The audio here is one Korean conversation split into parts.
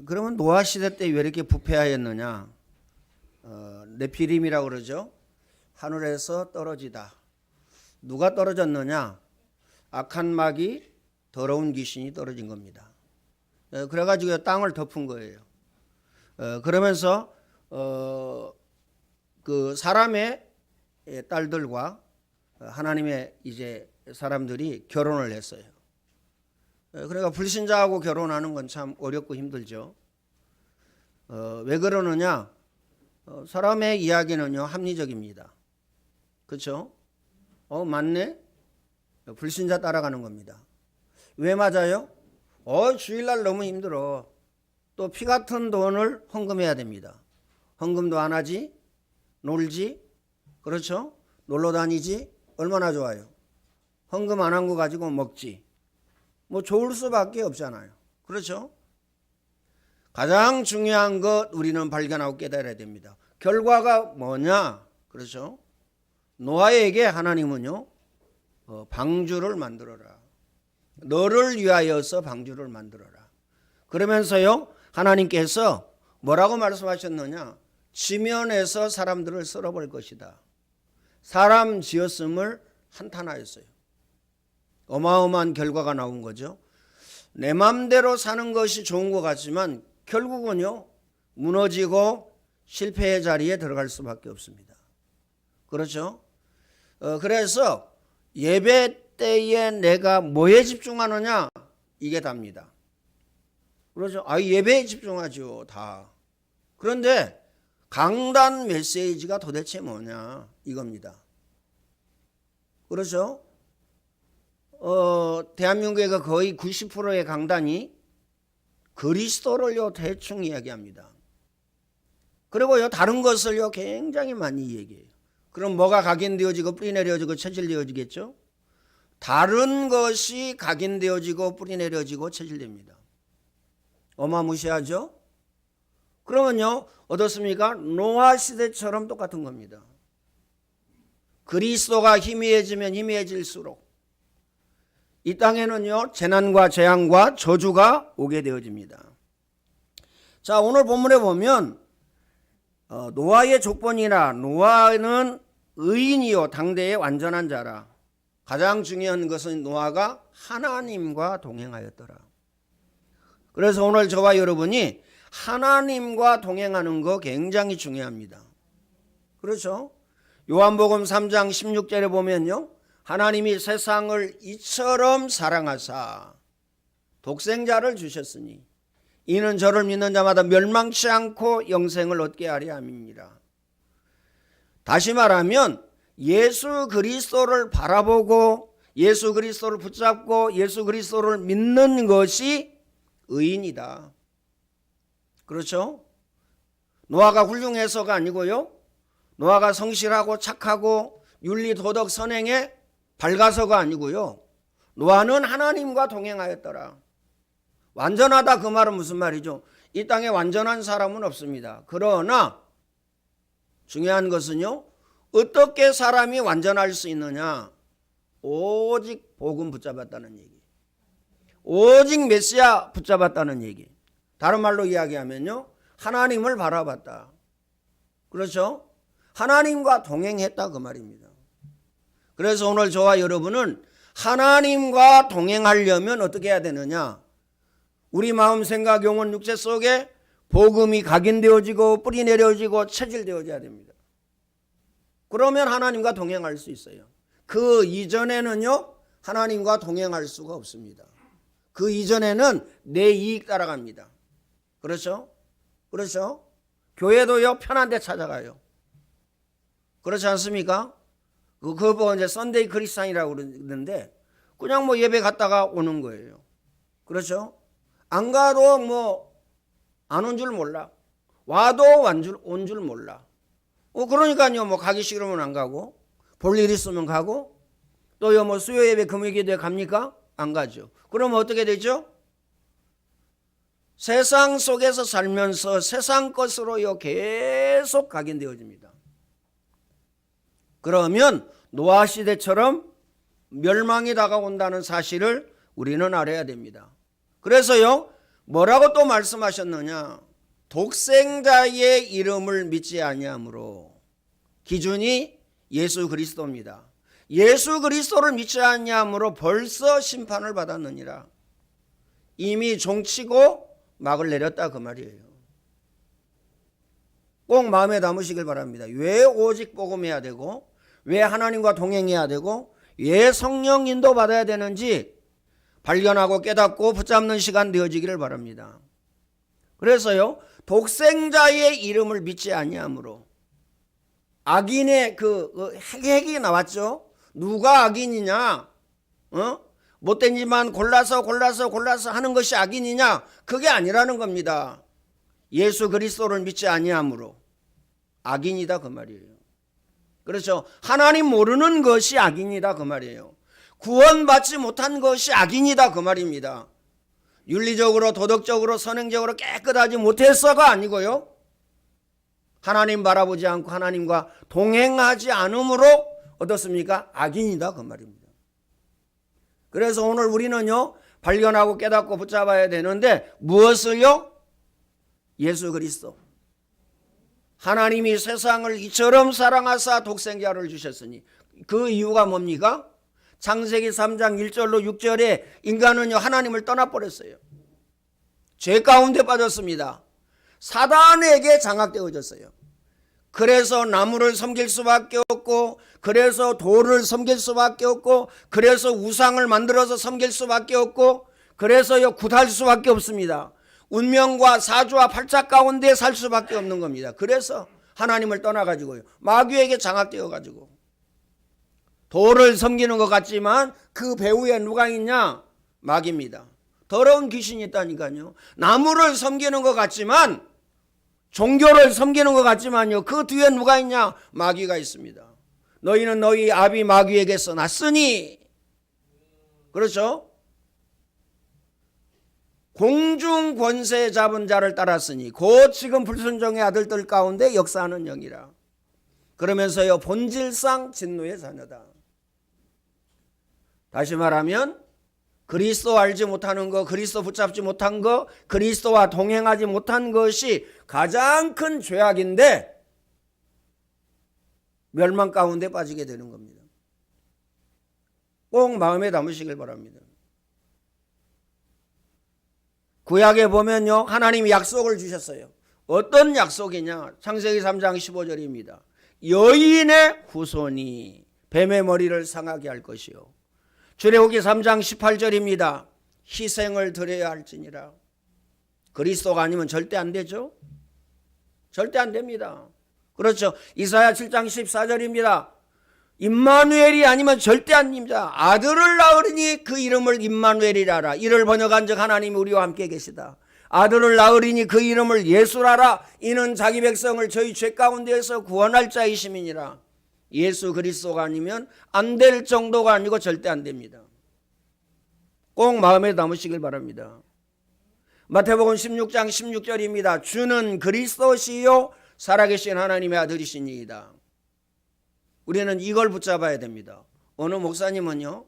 그러면 노아 시대 때 왜 이렇게 부패하였느냐? 네피림이라고 그러죠. 하늘에서 떨어지다. 누가 떨어졌느냐? 악한 마귀, 더러운 귀신이 떨어진 겁니다. 그래가지고 땅을 덮은 거예요. 그러면서 그 사람의 딸들과 하나님의 이제 사람들이 결혼을 했어요. 그러니까 불신자하고 결혼하는 건 참 어렵고 힘들죠. 왜 그러느냐? 사람의 이야기는요 합리적입니다. 그렇죠? 맞네. 불신자 따라가는 겁니다. 왜 맞아요? 주일날 너무 힘들어. 또 피 같은 돈을 헌금해야 됩니다. 헌금도 안 하지, 놀지, 그렇죠? 놀러 다니지, 얼마나 좋아요. 헌금 안 한 거 가지고 먹지. 뭐 좋을 수밖에 없잖아요. 그렇죠? 가장 중요한 것 우리는 발견하고 깨달아야 됩니다. 결과가 뭐냐? 그렇죠? 노아에게 하나님은요 방주를 만들어라. 너를 위하여서 방주를 만들어라. 그러면서요 하나님께서 뭐라고 말씀하셨느냐? 지면에서 사람들을 썰어볼 것이다. 사람 지었음을 한탄하였어요. 어마어마한 결과가 나온 거죠. 내 맘대로 사는 것이 좋은 것 같지만 결국은요 무너지고 실패의 자리에 들어갈 수밖에 없습니다. 그렇죠? 그래서 예배 때에 내가 뭐에 집중하느냐 이게 답니다. 그렇죠? 예배에 집중하죠 다. 그런데 강단 메시지가 도대체 뭐냐 이겁니다. 그렇죠? 대한민국의 거의 90%의 강단이 그리스도를요 대충 이야기합니다. 그리고요 다른 것을요 굉장히 많이 얘기해요. 그럼 뭐가 각인되어지고 뿌리내려지고 체질되어지겠죠? 다른 것이 각인되어지고 뿌리내려지고 체질됩니다. 어마무시하죠? 그러면요 어떻습니까? 노아 시대처럼 똑같은 겁니다. 그리스도가 희미해지면 희미해질수록 이 땅에는요 재난과 재앙과 저주가 오게 되어집니다. 자, 오늘 본문에 보면 노아의 족본이나 노아는 의인이요 당대의 완전한 자라. 가장 중요한 것은 노아가 하나님과 동행하였더라. 그래서 오늘 저와 여러분이 하나님과 동행하는 거 굉장히 중요합니다. 그렇죠? 요한복음 3장 16절에 보면요 하나님이 세상을 이처럼 사랑하사 독생자를 주셨으니 이는 저를 믿는 자마다 멸망치 않고 영생을 얻게 하려 함이니라. 다시 말하면 예수 그리스도를 바라보고 예수 그리스도를 붙잡고 예수 그리스도를 믿는 것이 의인이다. 그렇죠? 노아가 훌륭해서가 아니고요 노아가 성실하고 착하고 윤리 도덕 선행에 밝아서가 아니고요 노아는 하나님과 동행하였더라. 완전하다 그 말은 무슨 말이죠? 이 땅에 완전한 사람은 없습니다. 그러나 중요한 것은요 어떻게 사람이 완전할 수 있느냐? 오직 복음 붙잡았다는 얘기, 오직 메시아 붙잡았다는 얘기. 다른 말로 이야기하면요 하나님을 바라봤다. 그렇죠? 하나님과 동행했다 그 말입니다. 그래서 오늘 저와 여러분은 하나님과 동행하려면 어떻게 해야 되느냐? 우리 마음 생각 영혼 육체 속에 복음이 각인되어지고 뿌리내려지고 체질되어져야 됩니다. 그러면 하나님과 동행할 수 있어요. 그 이전에는요 하나님과 동행할 수가 없습니다. 그 이전에는 내 이익 따라갑니다. 그렇죠? 그렇죠? 교회도요 편한 데 찾아가요. 그렇지 않습니까? 그거 이제 썬데이 크리스찬이라고 그러는데 그냥 뭐 예배 갔다가 오는 거예요. 그렇죠? 안 가도 뭐 안 온 줄 몰라. 와도 온 줄 몰라. 그러니까요 뭐 가기 싫으면 안 가고 볼 일 있으면 가고 또요 뭐 수요 예배 금요 기도에 갑니까? 안 가죠. 그러면 어떻게 되죠? 세상 속에서 살면서 세상 것으로요 계속 각인되어집니다. 그러면 노아 시대처럼 멸망이 다가온다는 사실을 우리는 알아야 됩니다. 그래서요 뭐라고 또 말씀하셨느냐? 독생자의 이름을 믿지 아니하므로. 기준이 예수 그리스도입니다. 예수 그리스도를 믿지 아니하므로 벌써 심판을 받았느니라. 이미 종치고 막을 내렸다 그 말이에요. 꼭 마음에 담으시길 바랍니다. 왜 오직 복음해야 되고, 왜 하나님과 동행해야 되고, 왜 성령 인도 받아야 되는지 발견하고 깨닫고 붙잡는 시간 되어지기를 바랍니다. 그래서요, 독생자의 이름을 믿지 아니하므로. 악인의 그 핵이 나왔죠. 누가 악인이냐? 못된 짓만 골라서 하는 것이 악인이냐? 그게 아니라는 겁니다. 예수 그리스도를 믿지 아니하므로 악인이다 그 말이에요. 그렇죠. 하나님 모르는 것이 악인이다 그 말이에요. 구원받지 못한 것이 악인이다 그 말입니다. 윤리적으로 도덕적으로 선행적으로 깨끗하지 못해서가 아니고요, 하나님 바라보지 않고 하나님과 동행하지 않음으로 어떻습니까? 악인이다 그 말입니다. 그래서 오늘 우리는요, 발견하고 깨닫고 붙잡아야 되는데 무엇을요? 예수 그리스도. 하나님이 세상을 이처럼 사랑하사 독생자를 주셨으니 그 이유가 뭡니까? 창세기 3장 1절로 6절에 인간은요, 하나님을 떠나버렸어요. 죄 가운데 빠졌습니다. 사단에게 장악되어졌어요. 그래서 나무를 섬길 수밖에 없고, 그래서 돌을 섬길 수밖에 없고, 그래서 우상을 만들어서 섬길 수밖에 없고, 그래서요, 굿할 수밖에 없습니다. 운명과 사주와 팔자 가운데 살 수밖에 없는 겁니다. 그래서 하나님을 떠나가지고요, 마귀에게 장악되어가지고 돌을 섬기는 것 같지만 그 배후에 누가 있냐? 마귀입니다. 더러운 귀신이 있다니까요. 나무를 섬기는 것 같지만, 종교를 섬기는 것 같지만요, 그 뒤에 누가 있냐? 마귀가 있습니다. 너희는 너희 아비 마귀에게서 났으니. 그렇죠? 공중 권세 잡은 자를 따랐으니 곧 지금 불순종의 아들들 가운데 역사하는 영이라. 그러면서요, 본질상 진노의 자녀다. 다시 말하면 그리스도 알지 못하는 것, 그리스도 붙잡지 못한 것, 그리스도와 동행하지 못한 것이 가장 큰 죄악인데 멸망 가운데 빠지게 되는 겁니다. 꼭 마음에 담으시길 바랍니다. 구약에 보면요, 하나님이 약속을 주셨어요. 어떤 약속이냐? 창세기 3장 15절입니다. 여인의 후손이 뱀의 머리를 상하게 할 것이요. 출애굽기 3장 18절입니다. 희생을 드려야 할지니라. 그리스도가 아니면 절대 안 되죠. 절대 안 됩니다. 그렇죠. 이사야 7장 14절입니다. 임마누엘이 아니면 절대 안 됩니다. 아들을 낳으리니 그 이름을 임마누엘이라라. 이를 번역한 즉 하나님이 우리와 함께 계시다. 아들을 낳으리니 그 이름을 예수라라. 이는 자기 백성을 저희 죄 가운데에서 구원할 자이심이니라. 예수 그리스도가 아니면 안 될 정도가 아니고 절대 안 됩니다. 꼭 마음에 담으시길 바랍니다. 마태복음 16장 16절입니다. 주는 그리스도시요 살아계신 하나님의 아들이시니이다. 우리는 이걸 붙잡아야 됩니다. 어느 목사님은요,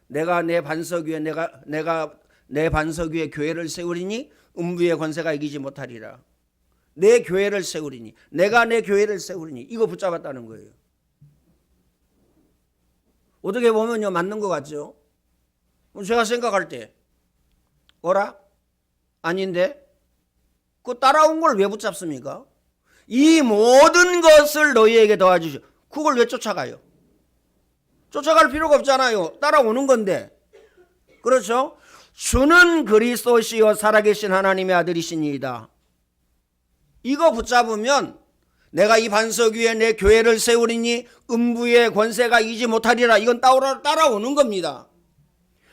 내가 내 반석 위에 교회를 세우리니 음부의 권세가 이기지 못하리라. 내 교회를 세우리니, 내가 내 교회를 세우리니, 이거 붙잡았다는 거예요. 어떻게 보면요, 맞는 것 같죠? 제가 생각할 때 어라? 아닌데? 그 따라온 걸 왜 붙잡습니까? 이 모든 것을 너희에게 더하주시오. 그걸 왜 쫓아가요? 쫓아갈 필요가 없잖아요. 따라오는 건데. 그렇죠? 주는 그리스도시요 살아계신 하나님의 아들이시니이다. 이거 붙잡으면 내가 이 반석 위에 내 교회를 세우리니 음부의 권세가 이기지 못하리라. 이건 따라오는 겁니다.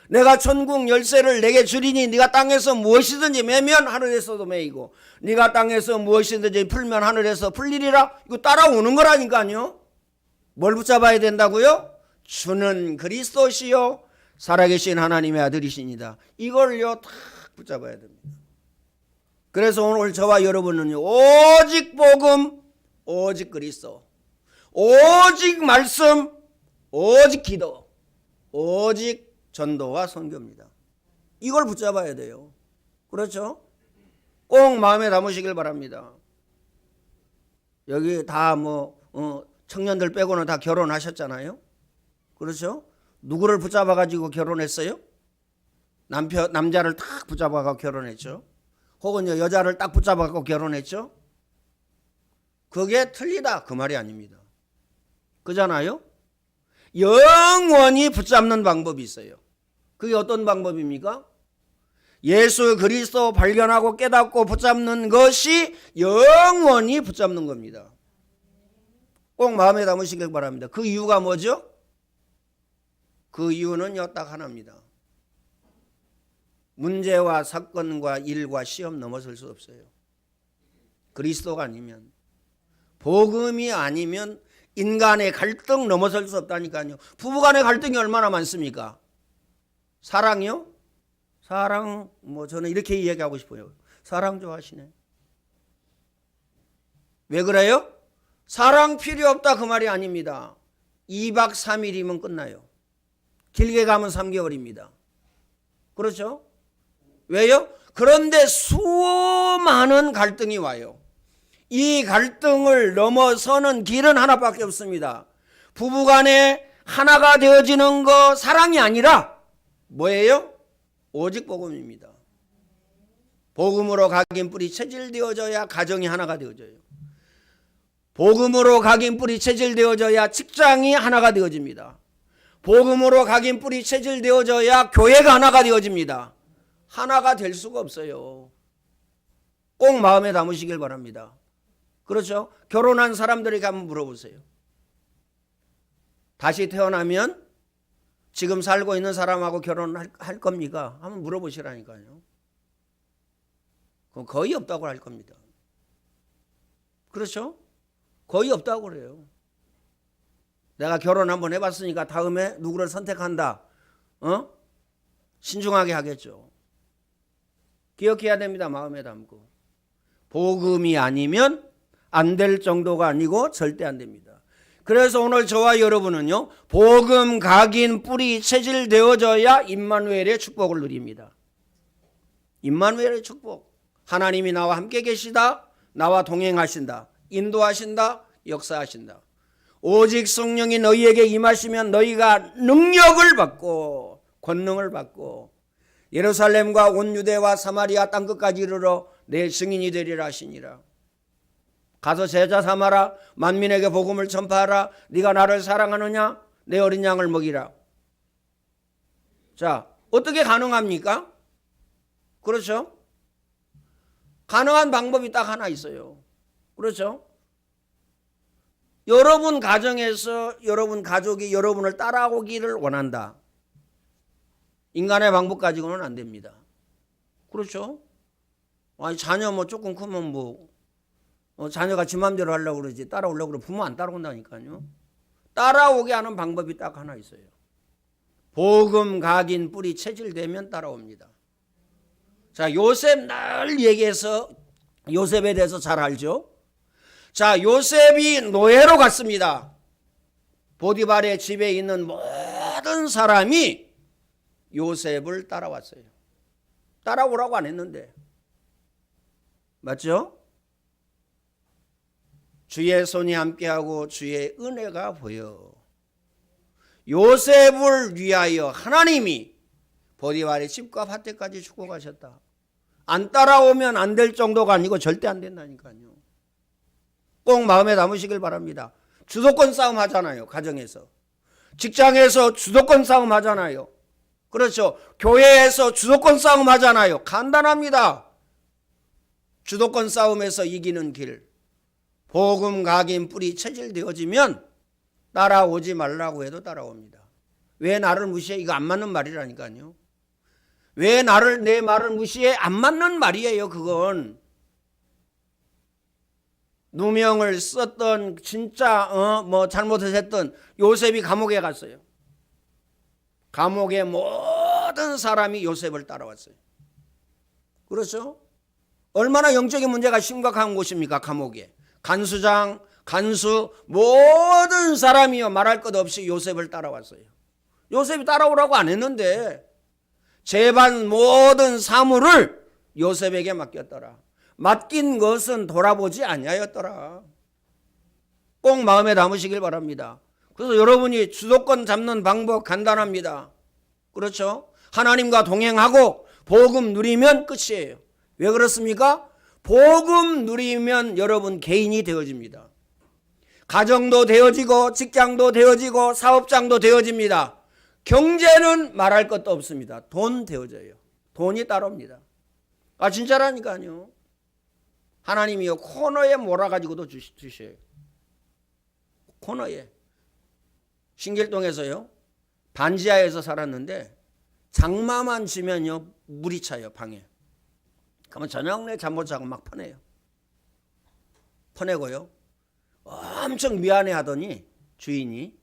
내가 천국 열쇠를 내게 주리니 네가 땅에서 무엇이든지 매면 하늘에서도 매이고 네가 땅에서 무엇이든지 풀면 하늘에서 풀리리라. 이거 따라오는 거라니까요. 뭘 붙잡아야 된다고요? 주는 그리스도시요 살아계신 하나님의 아들이시니다. 이걸요 다 붙잡아야 됩니다. 그래서 오늘 저와 여러분은요, 오직 복음, 오직 그리스도, 오직 말씀, 오직 기도, 오직 전도와 선교입니다. 이걸 붙잡아야 돼요. 그렇죠? 꼭 마음에 담으시길 바랍니다. 여기 다 청년들 빼고는 다 결혼하셨잖아요. 그렇죠? 누구를 붙잡아 가지고 결혼했어요? 남자를 딱 붙잡아 가지고 결혼했죠. 혹은 여자를 딱 붙잡아 가지고 결혼했죠. 그게 틀리다 그 말이 아닙니다. 그잖아요. 영원히 붙잡는 방법이 있어요. 그게 어떤 방법입니까? 예수 그리스도 발견하고 깨닫고 붙잡는 것이 영원히 붙잡는 겁니다. 꼭 마음에 담으시길 바랍니다. 그 이유가 뭐죠? 그 이유는요, 딱 하나입니다. 문제와 사건과 일과 시험 넘어설 수 없어요. 그리스도가 아니면, 복음이 아니면 인간의 갈등 넘어설 수 없다니까요. 부부간의 갈등이 얼마나 많습니까? 사랑이요? 사랑, 저는 이렇게 이야기하고 싶어요. 사랑 좋아하시네. 왜 그래요? 사랑 필요 없다 그 말이 아닙니다. 2박 3일이면 끝나요. 길게 가면 3개월입니다. 그렇죠? 왜요? 그런데 수많은 갈등이 와요. 이 갈등을 넘어서는 길은 하나밖에 없습니다. 부부간에 하나가 되어지는 거 사랑이 아니라 뭐예요? 오직 복음입니다. 복음으로 각인 뿌리 체질되어져야 가정이 하나가 되어져요. 복음으로 각인 뿌리 체질되어져야 직장이 하나가 되어집니다. 복음으로 각인 뿌리 체질되어져야 교회가 하나가 되어집니다. 하나가 될 수가 없어요. 꼭 마음에 담으시길 바랍니다. 그렇죠? 결혼한 사람들에게 한번 물어보세요. 다시 태어나면 지금 살고 있는 사람하고 결혼할 겁니까? 한번 물어보시라니까요. 그럼 거의 없다고 할 겁니다. 그렇죠? 거의 없다고 그래요. 내가 결혼 한번 해봤으니까 다음에 누구를 선택한다. 신중하게 하겠죠. 기억해야 됩니다. 마음에 담고. 복음이 아니면 안 될 정도가 아니고 절대 안 됩니다. 그래서 오늘 저와 여러분은요, 복음 각인 뿌리 체질되어져야 임마누엘의 축복을 누립니다. 임마누엘의 축복. 하나님이 나와 함께 계시다. 나와 동행하신다. 인도하신다. 역사하신다. 오직 성령이 너희에게 임하시면 너희가 능력을 받고 권능을 받고 예루살렘과 온 유대와 사마리아 땅끝까지 이르러 내 증인이 되리라 하시니라. 가서 제자 삼아라. 만민에게 복음을 전파하라. 네가 나를 사랑하느냐? 내 어린 양을 먹이라. 자, 어떻게 가능합니까? 그렇죠? 가능한 방법이 딱 하나 있어요. 그렇죠? 여러분 가정에서 여러분 가족이 여러분을 따라오기를 원한다. 인간의 방법 가지고는 안 됩니다. 그렇죠? 아니 자녀 조금 크면 자녀가 지 맘대로 하려고 그러지 따라오려고 그러면 부모 안 따라온다니까요. 따라오게 하는 방법이 딱 하나 있어요. 복음 각인 뿌리 체질되면 따라옵니다. 자, 요셉 늘 얘기해서 요셉에 대해서 잘 알죠? 자, 요셉이 노예로 갔습니다. 보디발의 집에 있는 모든 사람이 요셉을 따라왔어요. 따라오라고 안 했는데. 맞죠? 주의 손이 함께하고 주의 은혜가 보여. 요셉을 위하여 하나님이 보디발의 집과 밭에까지 축복하셨다. 안 따라오면 안 될 정도가 아니고 절대 안 된다니까요. 꼭 마음에 담으시길 바랍니다. 주도권 싸움 하잖아요. 가정에서. 직장에서 주도권 싸움 하잖아요. 그렇죠. 교회에서 주도권 싸움 하잖아요. 간단합니다. 주도권 싸움에서 이기는 길. 복음 각인 뿌리 체질되어지면 따라오지 말라고 해도 따라옵니다. 왜 나를 무시해? 이거 안 맞는 말이라니까요. 왜 내 말을 무시해? 안 맞는 말이에요. 그건. 누명을 썼던 진짜 잘못을 했던 요셉이 감옥에 갔어요. 감옥에 모든 사람이 요셉을 따라왔어요. 그렇죠? 얼마나 영적인 문제가 심각한 곳입니까? 감옥에. 간수장, 간수 모든 사람이요 말할 것 없이 요셉을 따라왔어요. 요셉이 따라오라고 안 했는데 재반 모든 사물을 요셉에게 맡겼더라. 맡긴 것은 돌아보지 아니하였더라. 꼭 마음에 담으시길 바랍니다. 그래서 여러분이 주도권 잡는 방법 간단합니다. 그렇죠? 하나님과 동행하고 복음 누리면 끝이에요. 왜 그렇습니까? 복음 누리면 여러분 개인이 되어집니다. 가정도 되어지고 직장도 되어지고 사업장도 되어집니다. 경제는 말할 것도 없습니다. 돈 되어져요. 돈이 따라옵니다. 아 진짜라니까요. 하나님이요 코너에 몰아가지고도 주셔요. 코너에. 신길동에서요 반지하에서 살았는데 장마만 지면요 물이 차요 방에. 그러면 저녁 내 잠 못 자고 막 퍼내요. 퍼내고요 엄청 미안해 하더니 주인이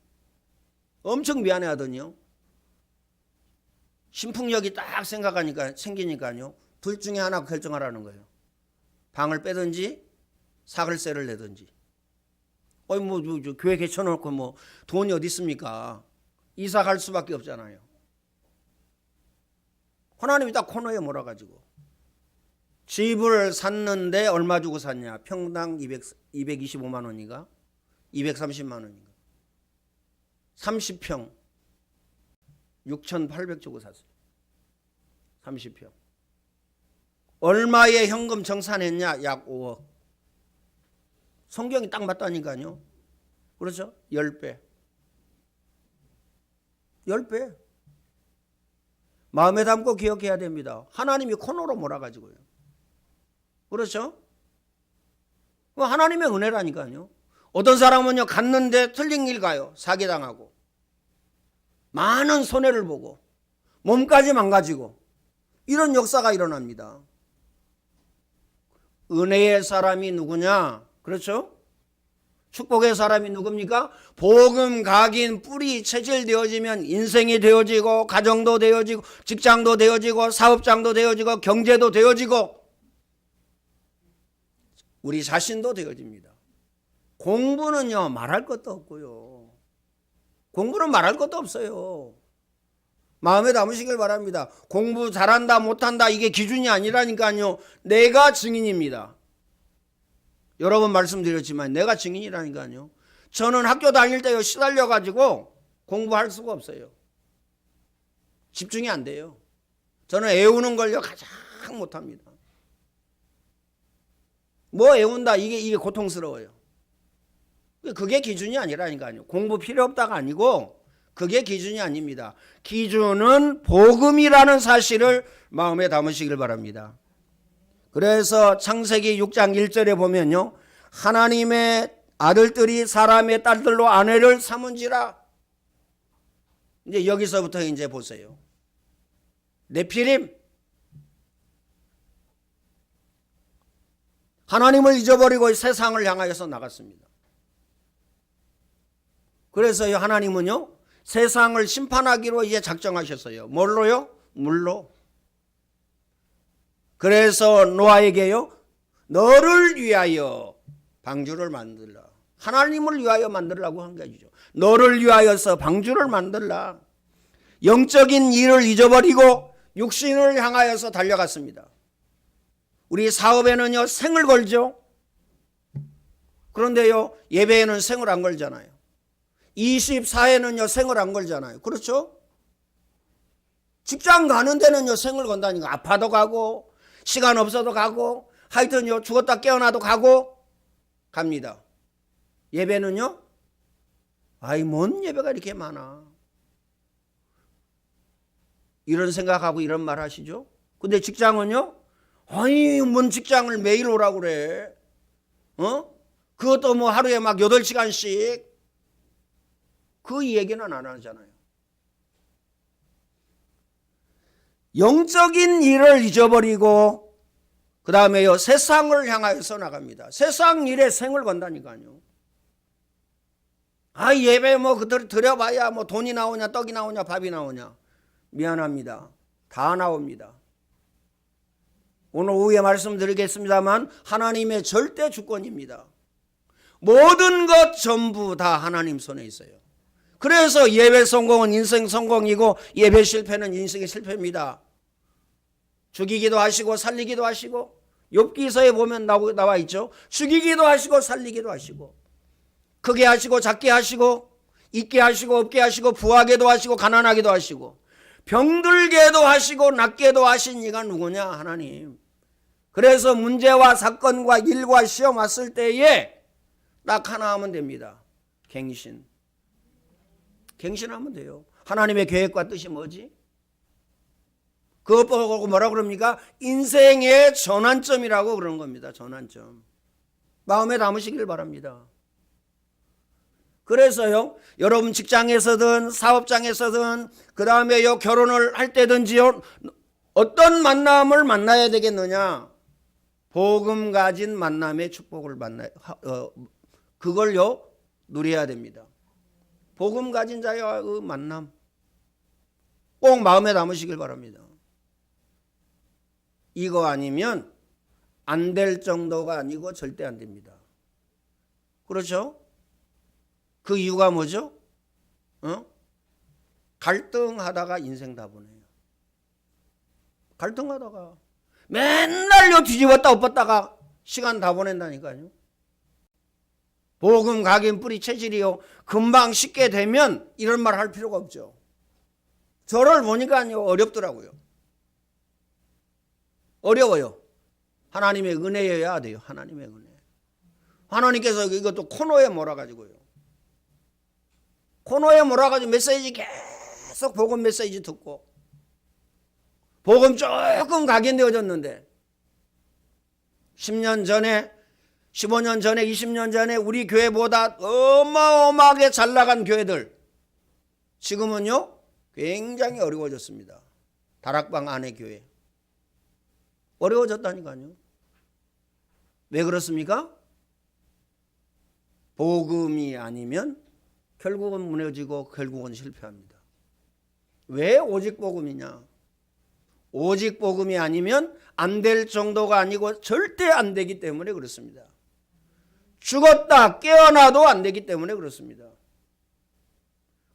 엄청 미안해 하더니요 신풍력이 딱 생기니까요 둘 중에 하나 결정하라는 거예요. 방을 빼든지 사글세를 내든지. 뭐 교회 개쳐놓고 뭐 돈이 어디 있습니까? 이사 갈 수밖에 없잖아요. 하나님이 딱 코너에 몰아가지고 집을 샀는데 얼마 주고 샀냐? 평당 225만 원인가? 230만 원인가? 30평 6,800 주고 샀어요. 30평. 얼마에 현금 정산했냐? 약 5억. 성경이 딱 맞다니까요. 그렇죠? 10배. 10배. 마음에 담고 기억해야 됩니다. 하나님이 코너로 몰아가지고요. 그렇죠? 하나님의 은혜라니까요. 어떤 사람은요 갔는데 틀린 길 가요. 사기당하고 많은 손해를 보고 몸까지 망가지고 이런 역사가 일어납니다. 은혜의 사람이 누구냐? 그렇죠? 축복의 사람이 누굽니까? 복음 각인 뿌리 체질되어지면 인생이 되어지고 가정도 되어지고 직장도 되어지고 사업장도 되어지고 경제도 되어지고 우리 자신도 되어집니다. 공부는요 말할 것도 없고요. 공부는 말할 것도 없어요. 마음에 담으시길 바랍니다. 공부 잘한다 못한다 이게 기준이 아니라니까요. 내가 증인입니다. 여러 번 말씀드렸지만 내가 증인이라니까요. 저는 학교 다닐 때 시달려가지고 공부할 수가 없어요. 집중이 안 돼요. 저는 애우는 걸요 가장 못합니다. 뭐 애운다 이게 고통스러워요. 그게 기준이 아니라니까요. 공부 필요 없다가 아니고 그게 기준이 아닙니다. 기준은 복음이라는 사실을 마음에 담으시길 바랍니다. 그래서 창세기 6장 1절에 보면요. 하나님의 아들들이 사람의 딸들로 아내를 삼은지라. 이제 여기서부터 이제 보세요. 네피림. 하나님을 잊어버리고 세상을 향하여서 나갔습니다. 그래서 하나님은요. 세상을 심판하기로 이제 작정하셨어요. 뭘로요? 물로. 그래서 노아에게요. 너를 위하여 방주를 만들라. 하나님을 위하여 만들라고 한 것이죠. 너를 위하여서 방주를 만들라. 영적인 일을 잊어버리고 육신을 향하여서 달려갔습니다. 우리 사업에는요 생을 걸죠. 그런데요 예배에는 생을 안 걸잖아요. 24회는요 생을 안 걸잖아요. 그렇죠? 직장 가는 데는요 생을 건다니까. 아파도 가고 시간 없어도 가고 하여튼요 죽었다 깨어나도 가고 갑니다. 예배는요 아이 뭔 예배가 이렇게 많아. 이런 생각하고 이런 말 하시죠. 근데 직장은요 아니 뭔 직장을 매일 오라고 그래. 그것도 뭐 하루에 막 8시간씩. 그 얘기는 안 하잖아요. 영적인 일을 잊어버리고 그 다음에요 세상을 향하여서 나갑니다. 세상 일에 생을 건다니까요. 아 예배 뭐 그들 드려봐야 뭐 돈이 나오냐 떡이 나오냐 밥이 나오냐. 미안합니다. 다 나옵니다. 오늘 오후에 말씀드리겠습니다만 하나님의 절대 주권입니다. 모든 것 전부 다 하나님 손에 있어요. 그래서 예배 성공은 인생 성공이고 예배 실패는 인생의 실패입니다. 죽이기도 하시고 살리기도 하시고, 욥기서에 보면 나와 있죠. 죽이기도 하시고 살리기도 하시고, 크게 하시고 작게 하시고, 있게 하시고 없게 하시고, 부하게도 하시고 가난하게도 하시고, 병들게도 하시고 낫게도 하신 이가 누구냐? 하나님. 그래서 문제와 사건과 일과 시험 왔을 때에 딱 하나 하면 됩니다. 갱신하면 돼요. 하나님의 계획과 뜻이 뭐지? 그것 보고 뭐라고 그럽니까? 인생의 전환점이라고 그러는 겁니다. 전환점. 마음에 담으시길 바랍니다. 그래서요, 여러분 직장에서든 사업장에서든 그 다음에요, 결혼을 할 때든지요, 어떤 만남을 만나야 되겠느냐? 복음 가진 만남의 축복을 그걸요 누려야 됩니다. 복음 가진 자의 그 만남 꼭 마음에 담으시길 바랍니다. 이거 아니면 안 될 정도가 아니고 절대 안 됩니다. 그렇죠? 그 이유가 뭐죠? 갈등하다가 인생 다 보내요. 갈등하다가 맨날요 뒤집었다 엎었다가 시간 다 보낸다니까요. 복음 각인 뿌리 체질이요, 금방 쉽게 되면 이런 말 할 필요가 없죠. 저를 보니까요 어렵더라고요. 어려워요. 하나님의 은혜여야 돼요. 하나님의 은혜. 하나님께서 이것도 코너에 몰아가지고요. 코너에 몰아가지고 메시지 계속 복음 메시지 듣고, 복음 조금 각인되어졌는데 10년 전에, 15년 전에, 20년 전에 우리 교회보다 어마어마하게 잘 나간 교회들 지금은요 굉장히 어려워졌습니다. 다락방 안에 교회 어려워졌다니까요. 왜 그렇습니까? 복음이 아니면 결국은 무너지고 결국은 실패합니다. 왜 오직 복음이냐? 오직 복음이 아니면 안 될 정도가 아니고 절대 안 되기 때문에 그렇습니다. 죽었다 깨어나도 안 되기 때문에 그렇습니다.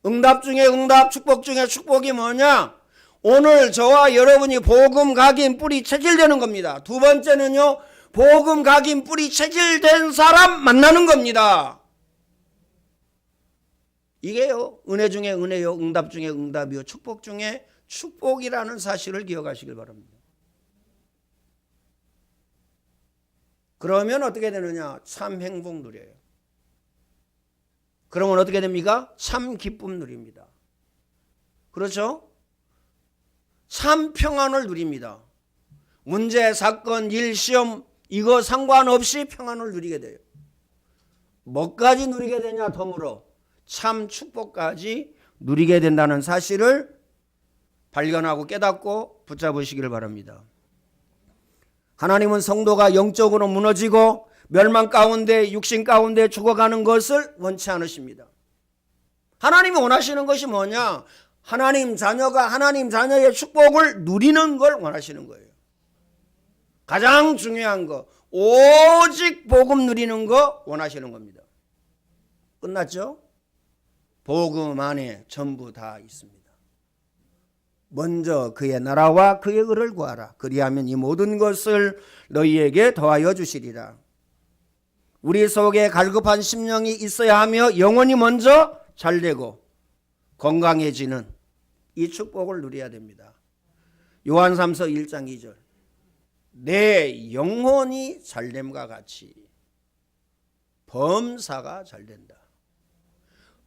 응답 중에 응답, 축복 중에 축복이 뭐냐? 오늘 저와 여러분이 복음 각인 뿌리 체질되는 겁니다. 두 번째는요, 복음 각인 뿌리 체질된 사람 만나는 겁니다. 이게요, 은혜 중에 은혜요, 응답 중에 응답이요, 축복 중에 축복이라는 사실을 기억하시길 바랍니다. 그러면 어떻게 되느냐? 참 행복 누려요. 그러면 어떻게 됩니까? 참 기쁨 누립니다. 그렇죠? 참 평안을 누립니다. 문제, 사건, 일, 시험 이거 상관없이 평안을 누리게 돼요. 뭐까지 누리게 되냐? 덤으로 참 축복까지 누리게 된다는 사실을 발견하고 깨닫고 붙잡으시길 바랍니다. 하나님은 성도가 영적으로 무너지고 멸망 가운데, 육신 가운데 죽어가는 것을 원치 않으십니다. 하나님이 원하시는 것이 뭐냐? 하나님 자녀가 하나님 자녀의 축복을 누리는 걸 원하시는 거예요. 가장 중요한 거, 오직 복음 누리는 거 원하시는 겁니다. 끝났죠? 복음 안에 전부 다 있습니다. 먼저 그의 나라와 그의 의를 구하라. 그리하면 이 모든 것을 너희에게 더하여 주시리라. 우리 속에 갈급한 심령이 있어야 하며 영혼이 먼저 잘되고 건강해지는 이 축복을 누려야 됩니다. 요한삼서 1장 2절. 내 영혼이 잘됨과 같이 범사가 잘된다.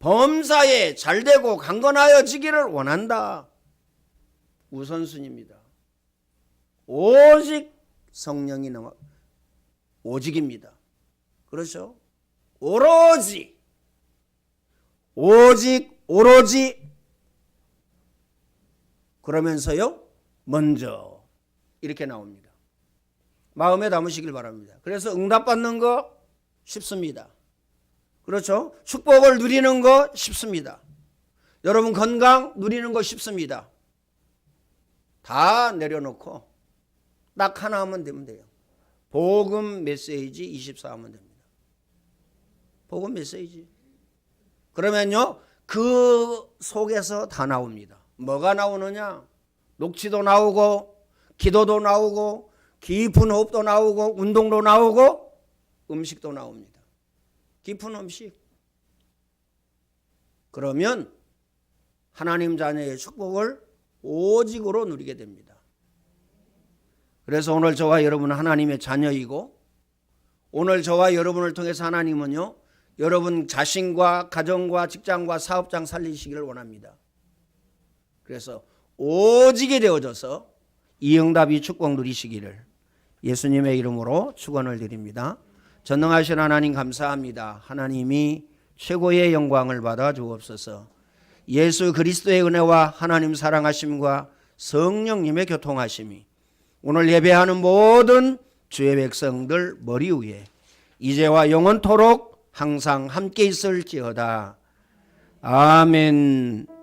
범사에 잘되고 강건하여지기를 원한다. 우선순위입니다. 오직 성령이 나와 오직입니다. 그렇죠? 오로지 오로지 그러면서요 먼저 이렇게 나옵니다. 마음에 담으시길 바랍니다. 그래서 응답받는 거 쉽습니다. 그렇죠? 축복을 누리는 거 쉽습니다. 여러분 건강 누리는 거 쉽습니다. 다 내려놓고 딱 하나 하면 되면 돼요. 복음 메시지 24 하면 됩니다. 복음 메시지. 그러면요 그 속에서 다 나옵니다. 뭐가 나오느냐? 녹취도 나오고 기도도 나오고 깊은 호흡도 나오고 운동도 나오고 음식도 나옵니다. 깊은 음식. 그러면 하나님 자녀의 축복을 오직으로 누리게 됩니다. 그래서 오늘 저와 여러분은 하나님의 자녀이고 오늘 저와 여러분을 통해서 하나님은요 여러분 자신과 가정과 직장과 사업장 살리시기를 원합니다. 그래서 오직이 되어져서 이 응답이 축복 누리시기를 예수님의 이름으로 축원을 드립니다. 전능하신 하나님 감사합니다. 하나님이 최고의 영광을 받아 주옵소서. 예수 그리스도의 은혜와 하나님 사랑하심과 성령님의 교통하심이 오늘 예배하는 모든 주의 백성들 머리 위에 이제와 영원토록 항상 함께 있을지어다. 아멘.